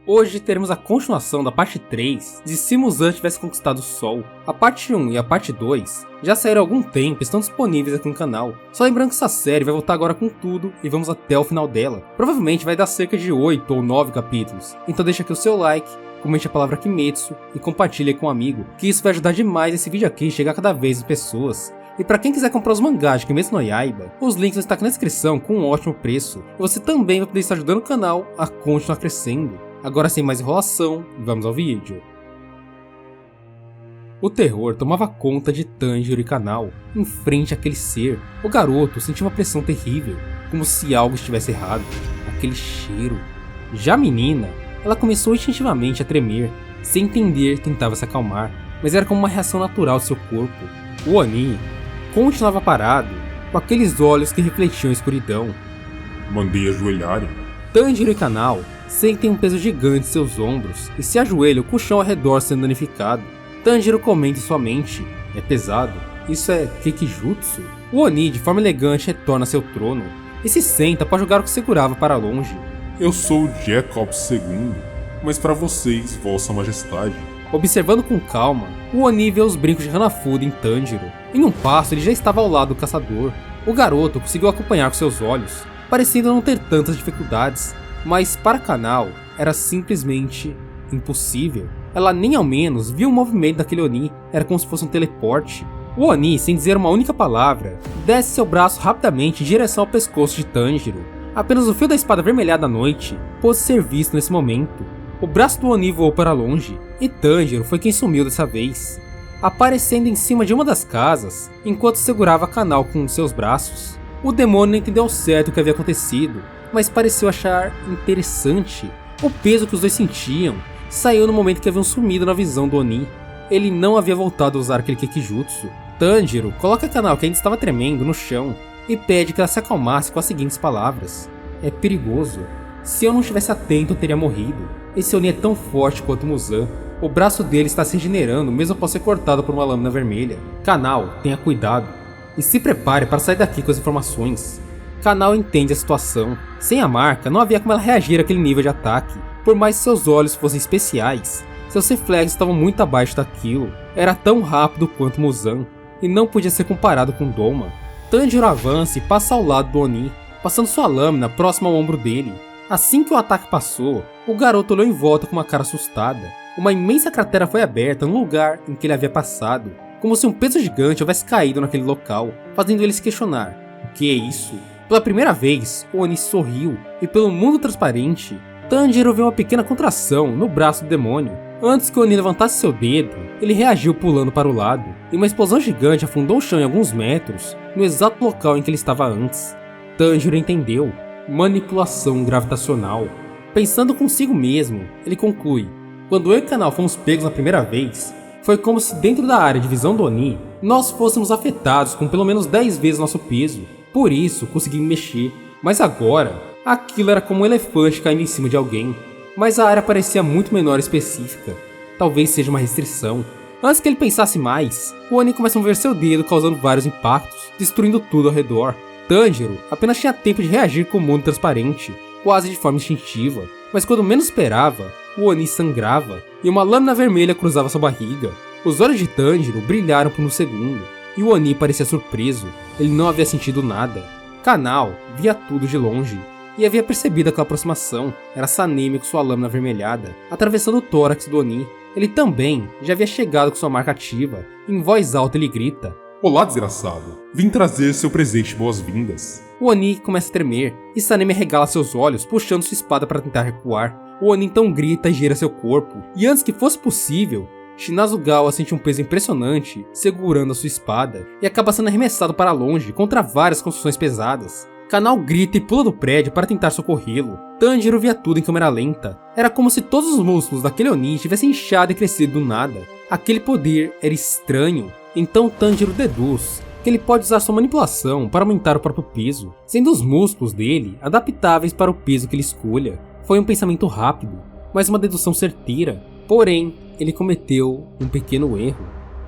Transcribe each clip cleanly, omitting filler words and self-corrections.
Hoje teremos a continuação da parte 3 de Se Muzan tivesse conquistado o Sol. A parte 1 e a parte 2 já saíram há algum tempo e estão disponíveis aqui no canal. Só lembrando que essa série vai voltar agora com tudo e vamos até o final dela. Provavelmente vai dar cerca de 8 ou 9 capítulos, então deixa aqui o seu like, comente a palavra Kimetsu e compartilhe com um amigo, que isso vai ajudar demais esse vídeo aqui a chegar cada vez mais pessoas. E pra quem quiser comprar os mangás de Kimetsu no Yaiba, os links estão aqui na descrição com um ótimo preço, e você também vai poder estar ajudando o canal a continuar crescendo. Agora sem mais enrolação, vamos ao vídeo. O terror tomava conta de Tanjiro e Kanao. Em frente àquele ser, o garoto sentia uma pressão terrível, como se algo estivesse errado. Aquele cheiro. Já a menina, ela começou instintivamente a tremer. Sem entender, tentava se acalmar, mas era como uma reação natural de seu corpo. O Oni continuava parado, com aqueles olhos que refletiam a escuridão. Mandei ajoelharem. Tanjiro e Kanao sentem um peso gigante em seus ombros e se ajoelham com o chão ao redor sendo danificado. Tanjiro comenta em sua mente: é pesado, isso é Kekijutsu? O Oni de forma elegante retorna a seu trono e se senta para jogar o que segurava para longe. Eu sou o Jacob II, mas para vocês, Vossa Majestade. Observando com calma, o Oni vê os brincos de Hanafuda em Tanjiro. Em um passo ele já estava ao lado do caçador. O garoto conseguiu acompanhar com seus olhos, parecendo não ter tantas dificuldades. Mas para Kanao, era simplesmente impossível. Ela nem ao menos viu o movimento daquele Oni, era como se fosse um teleporte. O Oni, sem dizer uma única palavra, desce seu braço rapidamente em direção ao pescoço de Tanjiro. Apenas o fio da espada avermelhada à noite pôde ser visto nesse momento. O braço do Oni voou para longe, e Tanjiro foi quem sumiu dessa vez, aparecendo em cima de uma das casas, enquanto segurava Kanao com seus braços. O demônio não entendeu ao certo o que havia acontecido, mas pareceu achar interessante. O peso que os dois sentiam saiu no momento que haviam sumido na visão do Oni. Ele não havia voltado a usar aquele Kekijutsu. Tanjiro coloca Kanao, que ainda estava tremendo, no chão e pede que ela se acalmasse com as seguintes palavras: é perigoso. Se eu não estivesse atento eu teria morrido. Esse Oni é tão forte quanto Muzan. O braço dele está se regenerando mesmo após ser cortado por uma lâmina vermelha. Kanao, tenha cuidado e se prepare para sair daqui com as informações. Kanao entende a situação. Sem a marca, não havia como ela reagir àquele nível de ataque. Por mais que seus olhos fossem especiais, seus reflexos estavam muito abaixo daquilo. Era tão rápido quanto Muzan, e não podia ser comparado com Doma. Tanjiro avança e passa ao lado do Oni, passando sua lâmina próxima ao ombro dele. Assim que o ataque passou, o garoto olhou em volta com uma cara assustada. Uma imensa cratera foi aberta no lugar em que ele havia passado, como se um peso gigante houvesse caído naquele local, fazendo ele se questionar: o que é isso? Pela primeira vez, o Oni sorriu, e pelo mundo transparente, Tanjiro viu uma pequena contração no braço do demônio. Antes que o Oni levantasse seu dedo, ele reagiu pulando para o lado, e uma explosão gigante afundou o chão em alguns metros, no exato local em que ele estava antes. Tanjiro entendeu: manipulação gravitacional. Pensando consigo mesmo, ele conclui: quando eu e Kanao fomos pegos na primeira vez, foi como se dentro da área de visão do Oni, nós fôssemos afetados com pelo menos 10 vezes nosso peso. Por isso, consegui me mexer. Mas agora, aquilo era como um elefante caindo em cima de alguém. Mas a área parecia muito menor e específica. Talvez seja uma restrição. Antes que ele pensasse mais, o Oni começa a mover seu dedo, causando vários impactos, destruindo tudo ao redor. Tanjiro apenas tinha tempo de reagir com o mundo transparente, quase de forma instintiva. Mas quando menos esperava, o Oni sangrava, e uma lâmina vermelha cruzava sua barriga. Os olhos de Tanjiro brilharam por um segundo. E o Oni parecia surpreso, ele não havia sentido nada. Kanao via tudo de longe, e havia percebido aquela aproximação. Era Sanemi com sua lâmina avermelhada, atravessando o tórax do Oni. Ele também já havia chegado com sua marca ativa. Em voz alta ele grita: olá, desgraçado, vim trazer seu presente de boas-vindas. O Oni começa a tremer, e Sanemi regala seus olhos, puxando sua espada para tentar recuar. O Oni então grita e gira seu corpo, e antes que fosse possível, Shinazugawa sente um peso impressionante segurando a sua espada e acaba sendo arremessado para longe contra várias construções pesadas. Kanao grita e pula do prédio para tentar socorrê-lo. Tanjiro via tudo em câmera lenta. Era como se todos os músculos daquele Oni tivessem inchado e crescido do nada. Aquele poder era estranho. Então Tanjiro deduz que ele pode usar sua manipulação para aumentar o próprio peso, sendo os músculos dele adaptáveis para o peso que ele escolha. Foi um pensamento rápido, mas uma dedução certeira. Porém, ele cometeu um pequeno erro.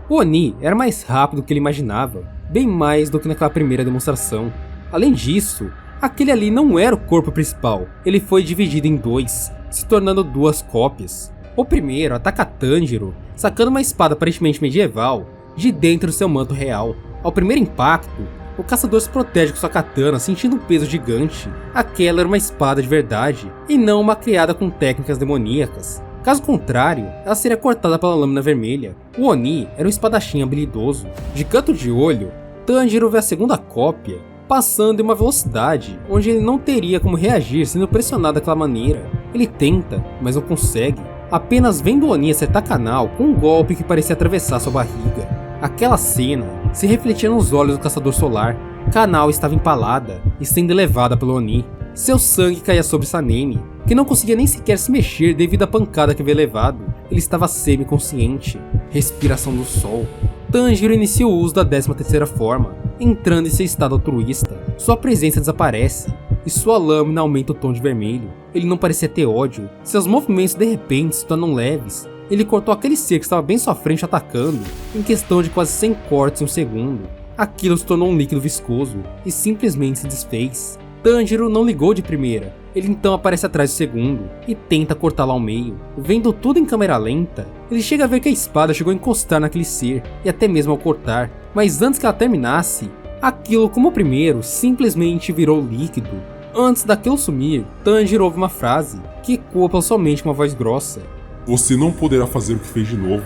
O Oni era mais rápido do que ele imaginava, bem mais do que naquela primeira demonstração. Além disso, aquele ali não era o corpo principal, ele foi dividido em dois. se tornando duas cópias. O primeiro ataca Tanjiro, sacando uma espada aparentemente medieval de dentro do seu manto real. Ao primeiro impacto, o caçador se protege com sua katana, sentindo um peso gigante. Aquela era uma espada de verdade, e não uma criada com técnicas demoníacas. Caso contrário, ela seria cortada pela lâmina vermelha. O Oni era um espadachim habilidoso. De canto de olho, Tanjiro vê a segunda cópia, passando em uma velocidade onde ele não teria como reagir sendo pressionado daquela maneira. Ele tenta, mas não consegue, apenas vendo o Oni acertar Kanao com um golpe que parecia atravessar sua barriga. Aquela cena se refletia nos olhos do caçador solar. Kanao estava empalada e sendo levada pelo Oni. Seu sangue caía sobre Sanemi, que não conseguia nem sequer se mexer devido à pancada que havia levado. Ele estava semi-consciente. Respiração do sol. Tanjiro inicia o uso da 13ª forma, entrando em seu estado altruísta. Sua presença desaparece e sua lâmina aumenta o tom de vermelho. Ele não parecia ter ódio. Seus movimentos de repente se tornam leves. Ele cortou aquele ser que estava bem à sua frente atacando, em questão de quase 100 cortes em um segundo. Aquilo se tornou um líquido viscoso e simplesmente se desfez. Tanjiro não ligou de primeira. Ele então aparece atrás do segundo e tenta cortá-lo ao meio. Vendo tudo em câmera lenta, ele chega a ver que a espada chegou a encostar naquele ser e até mesmo ao cortar. Mas antes que ela terminasse, aquilo, como o primeiro, simplesmente virou líquido. Antes daquilo sumir, Tanjiro ouve uma frase que ecoa pela sua mente com uma voz grossa. Você não poderá fazer o que fez de novo.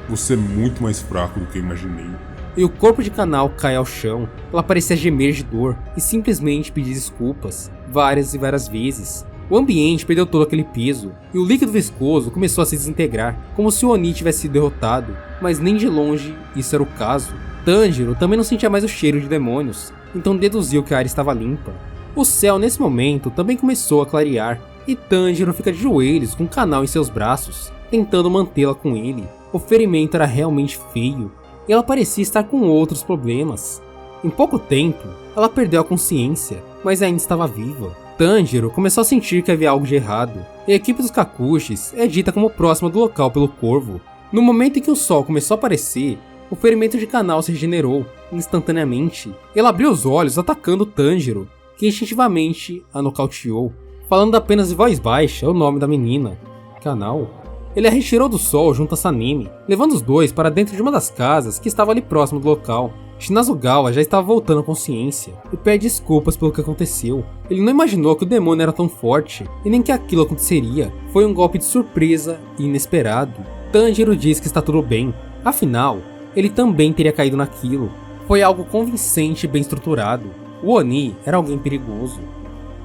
Você é muito mais fraco do que eu imaginei. E o corpo de Kanao cai ao chão. Ela parecia gemer de dor e simplesmente pedir desculpas, várias e várias vezes. O ambiente perdeu todo aquele peso, e o líquido viscoso começou a se desintegrar, como se o Oni tivesse sido derrotado, mas nem de longe isso era o caso. Tanjiro também não sentia mais o cheiro de demônios, então deduziu que a área estava limpa. O céu nesse momento também começou a clarear, e Tanjiro fica de joelhos com Kanao em seus braços, tentando mantê-la com ele. O ferimento era realmente feio, e ela parecia estar com outros problemas. Em pouco tempo, ela perdeu a consciência, mas ainda estava viva. Tanjiro começou a sentir que havia algo de errado, e a equipe dos Kakushis é dita como próxima do local pelo corvo. No momento em que o sol começou a aparecer, o ferimento de Kanao se regenerou instantaneamente. Ela abriu os olhos atacando Tanjiro, que instintivamente a nocauteou, falando apenas em voz baixa o nome da menina, Kanao. Ele a retirou do sol junto a Sanemi, levando os dois para dentro de uma das casas que estava ali próximo do local. Shinazugawa já estava voltando à consciência e pede desculpas pelo que aconteceu. Ele não imaginou que o demônio era tão forte e nem que aquilo aconteceria. Foi um golpe de surpresa e inesperado. Tanjiro diz que está tudo bem, afinal, ele também teria caído naquilo. Foi algo convincente e bem estruturado. O Oni era alguém perigoso.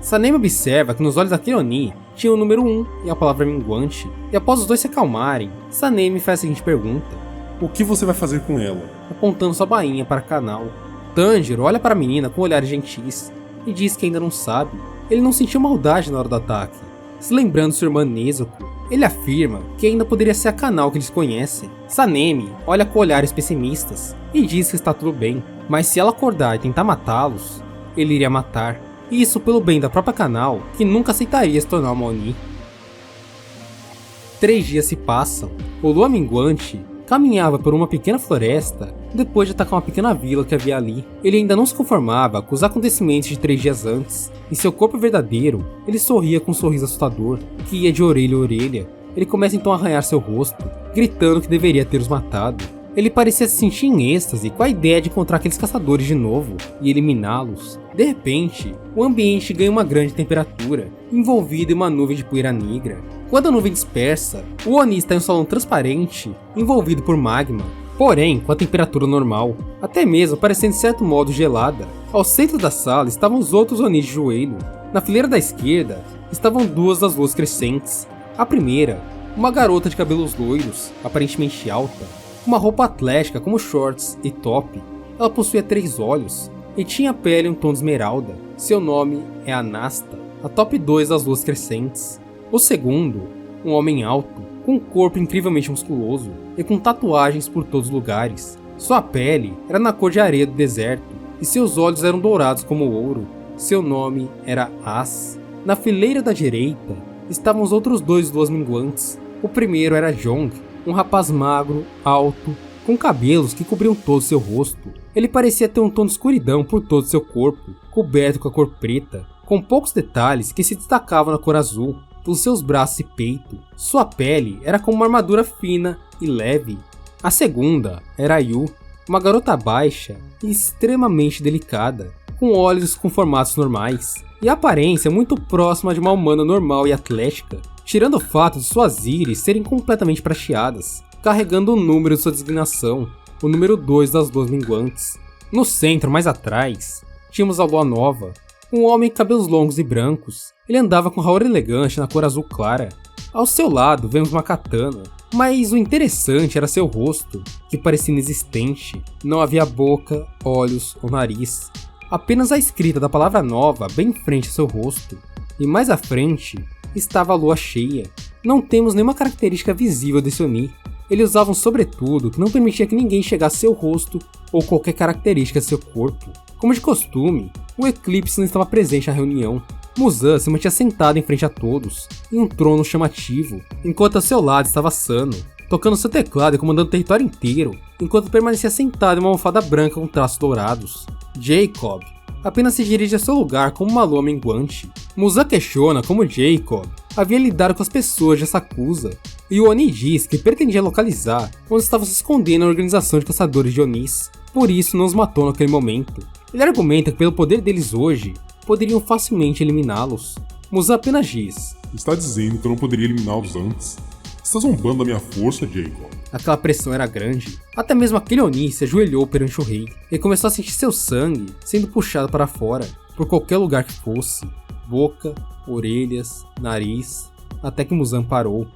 Sanemi observa que nos olhos daquele Oni tinha o número 1 e a palavra minguante, e após os dois se acalmarem, Sanemi faz a seguinte pergunta. O que você vai fazer com ela? Apontando sua bainha para Kanao. Tanjiro olha para a menina com olhares gentis e diz que ainda não sabe. Ele não sentiu maldade na hora do ataque. Se lembrando de sua irmã Nezuko, ele afirma que ainda poderia ser a Kanao que eles conhecem. Sanemi olha com olhares pessimistas e diz que está tudo bem, mas se ela acordar e tentar matá-los, ele iria matar. Isso pelo bem da própria Kanao, que nunca aceitaria se tornar uma Oni. 3 dias se passam. O Lua Minguante caminhava por uma pequena floresta depois de atacar uma pequena vila que havia ali. Ele ainda não se conformava com os acontecimentos de 3 dias antes. Em seu corpo verdadeiro, ele sorria com um sorriso assustador, que ia de orelha a orelha. Ele começa então a arranhar seu rosto, gritando que deveria ter os matado. Ele parecia se sentir em êxtase com a ideia de encontrar aqueles caçadores de novo e eliminá-los. De repente, o ambiente ganha uma grande temperatura, envolvido em uma nuvem de poeira negra. Quando a nuvem dispersa, o Oni está em um salão transparente, envolvido por magma, porém com a temperatura normal, até mesmo parecendo de certo modo gelada. Ao centro da sala estavam os outros Oni de joelho. Na fileira da esquerda estavam 2 das luas crescentes. A primeira, uma garota de cabelos loiros, aparentemente alta, com uma roupa atlética como shorts e top. Ela possuía 3 olhos e tinha a pele em um tom de esmeralda. Seu nome é Anasta, a top 2 das luas crescentes. O segundo, um homem alto, com um corpo incrivelmente musculoso e com tatuagens por todos os lugares. Sua pele era na cor de areia do deserto e seus olhos eram dourados como ouro. Seu nome era As. Na fileira da direita estavam os outros 2 luas minguantes. O primeiro era Jong, um rapaz magro, alto, com cabelos que cobriam todo seu rosto. Ele parecia ter um tom de escuridão por todo seu corpo, coberto com a cor preta, com poucos detalhes que se destacavam na cor azul. pelos seus braços e peito. Sua pele era como uma armadura fina e leve. A segunda era Yu, uma garota baixa e extremamente delicada, com olhos com formatos normais e aparência muito próxima de uma humana normal e atlética, tirando o fato de suas íris serem completamente prateadas, carregando o número de sua designação, o número 2 das duas minguantes. No centro, mais atrás, tínhamos a Lua Nova, um homem com cabelos longos e brancos. Ele andava com raor elegante na cor azul clara. Ao seu lado vemos uma katana, mas o interessante era seu rosto, que parecia inexistente. Não havia boca, olhos ou nariz. Apenas a escrita da palavra nova bem em frente ao seu rosto. E mais à frente estava a lua cheia. Não temos nenhuma característica visível desse Oni. Ele usava um sobretudo que não permitia que ninguém chegasse a seu rosto ou qualquer característica de seu corpo. Como de costume, o Eclipse não estava presente na reunião. Muzan se mantinha sentado em frente a todos, em um trono chamativo, enquanto ao seu lado estava Sano, tocando seu teclado e comandando o território inteiro, enquanto permanecia sentado em uma almofada branca com traços dourados. Jacob apenas se dirige a seu lugar como uma lua minguante. Muzan questiona como Jacob havia lidado com as pessoas de Asakusa, e o Oni diz que pretendia localizar onde estavam se escondendo a organização de caçadores de Onis, por isso não os matou naquele momento. Ele argumenta que pelo poder deles hoje, poderiam facilmente eliminá-los. Muzan apenas diz: Está dizendo que eu não poderia eliminá-los antes? Está zombando da minha força, Jacob? Aquela pressão era grande. Até mesmo aquele Oni se ajoelhou perante o rei e começou a sentir seu sangue sendo puxado para fora, por qualquer lugar que fosse. Boca, orelhas, nariz, até que Muzan parou.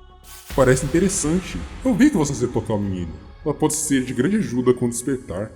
Parece interessante. Eu vi que você acertou aquela menina. Ela pode ser de grande ajuda quando despertar.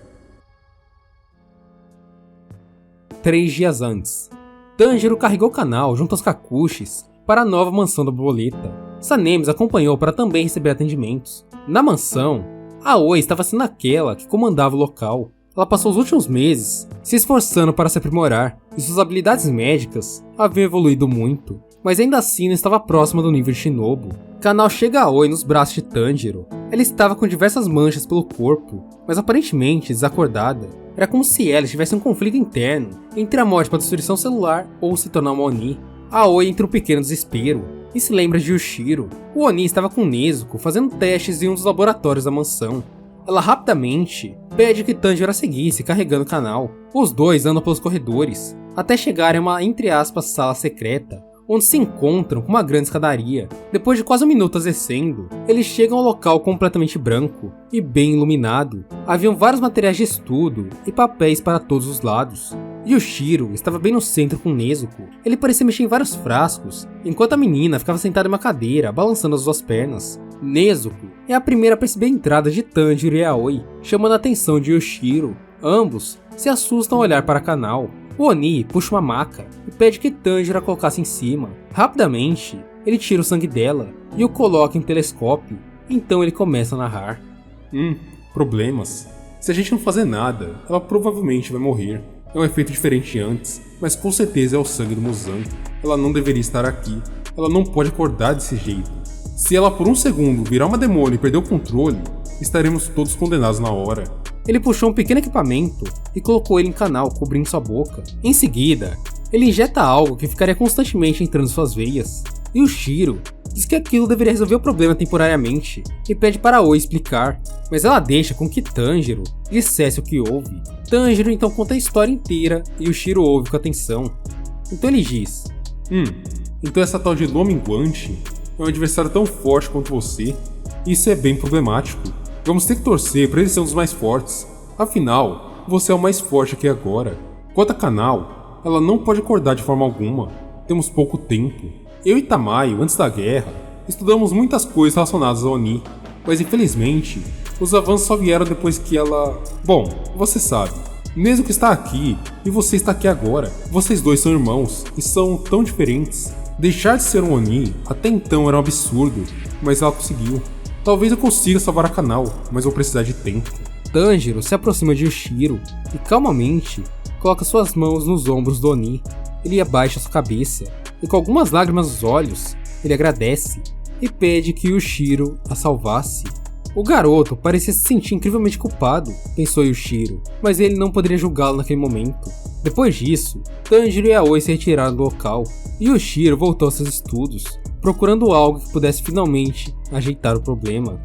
3 dias antes, Tanjiro carregou o canal junto aos Kakushis para a nova mansão da borboleta. Sanemes acompanhou para também receber atendimentos. Na mansão, Aoi estava sendo aquela que comandava o local. Ela passou os últimos meses se esforçando para se aprimorar, e suas habilidades médicas haviam evoluído muito, mas ainda assim não estava próxima do nível de Shinobu. Kanao chega a Aoi nos braços de Tanjiro. Ela estava com diversas manchas pelo corpo, mas aparentemente desacordada. Era como se ela estivesse em um conflito interno entre a morte para destruição celular ou se tornar uma Oni. Aoi entra um pequeno desespero e se lembra de Yushiro. O Oni estava com Nezuko fazendo testes em um dos laboratórios da mansão. Ela rapidamente pede que Tanjiro a seguisse carregando o canal. Os dois andam pelos corredores até chegarem a uma, entre aspas, sala secreta, onde se encontram com uma grande escadaria. Depois de quase um minuto descendo, eles chegam ao local completamente branco e bem iluminado. Haviam vários materiais de estudo e papéis para todos os lados. Yushiro estava bem no centro com Nezuko. Ele parecia mexer em vários frascos, enquanto a menina ficava sentada em uma cadeira, balançando as duas pernas. Nezuko é a primeira a perceber a entrada de Tanjiro e Aoi, chamando a atenção de Yushiro. Ambos se assustam ao olhar para Kanao. O Oni puxa uma maca e pede que Tanjiro a colocasse em cima. Rapidamente, ele tira o sangue dela e o coloca em um telescópio. Então ele começa a narrar. Problemas. Se a gente não fazer nada, ela provavelmente vai morrer. É um efeito diferente de antes, mas com certeza é o sangue do Muzan. Ela não deveria estar aqui. Ela não pode acordar desse jeito. Se ela por um segundo virar uma demônio e perder o controle, estaremos todos condenados na hora. Ele puxou um pequeno equipamento e colocou ele em canal, cobrindo sua boca. Em seguida, ele injeta algo que ficaria constantemente entrando em suas veias. E o Shiro diz que aquilo deveria resolver o problema temporariamente e pede para Aoi explicar, mas ela deixa com que Tanjiro dissesse o que houve. Tanjiro então conta a história inteira e o Shiro ouve com atenção. Então ele diz: Então essa tal de lua minguante é um adversário tão forte quanto você. Isso é bem problemático. Vamos ter que torcer para ele ser um dos mais fortes. Afinal, você é o mais forte aqui agora. Quanto a Kanao, ela não pode acordar de forma alguma. Temos pouco tempo. Eu e Tamayo, antes da guerra, estudamos muitas coisas relacionadas ao Oni, mas infelizmente, os avanços só vieram depois que ela... Bom, você sabe. Nezuko está aqui e você está aqui agora. Vocês dois são irmãos e são tão diferentes. Deixar de ser um Oni até então era um absurdo, mas ela conseguiu. Talvez eu consiga salvar a Kanao, mas vou precisar de tempo. Tanjiro se aproxima de Yushiro e calmamente coloca suas mãos nos ombros do Oni. Ele abaixa sua cabeça e com algumas lágrimas nos olhos, ele agradece e pede que Yushiro a salvasse. O garoto parecia se sentir incrivelmente culpado, pensou Yushiro, mas ele não poderia julgá-lo naquele momento. Depois disso, Tanjiro e Aoi se retiraram do local e Yushiro voltou aos seus estudos. procurando algo que pudesse finalmente ajeitar o problema.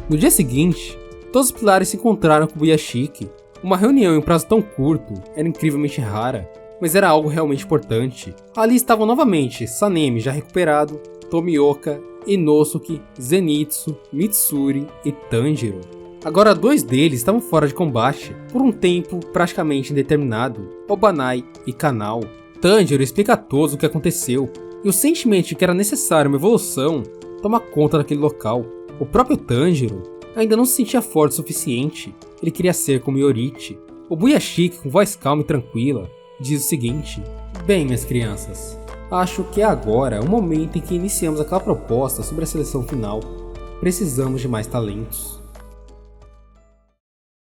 No dia seguinte, todos os pilares se encontraram com Buyashiki. Uma reunião em um prazo tão curto era incrivelmente rara, mas era algo realmente importante. Ali estavam novamente Sanemi já recuperado, Tomioka, Inosuke, Zenitsu, Mitsuri e Tanjiro. Agora 2 deles estavam fora de combate, por um tempo praticamente indeterminado, Obanai e Kanao. Tanjiro explica a todos o que aconteceu, e o sentimento de que era necessária uma evolução toma conta daquele local. O próprio Tanjiro ainda não se sentia forte o suficiente, ele queria ser como Yorichi. O Buyashiki, com voz calma e tranquila, diz o seguinte: "Bem, minhas crianças, acho que é agora o momento em que iniciamos aquela proposta sobre a seleção final. Precisamos de mais talentos."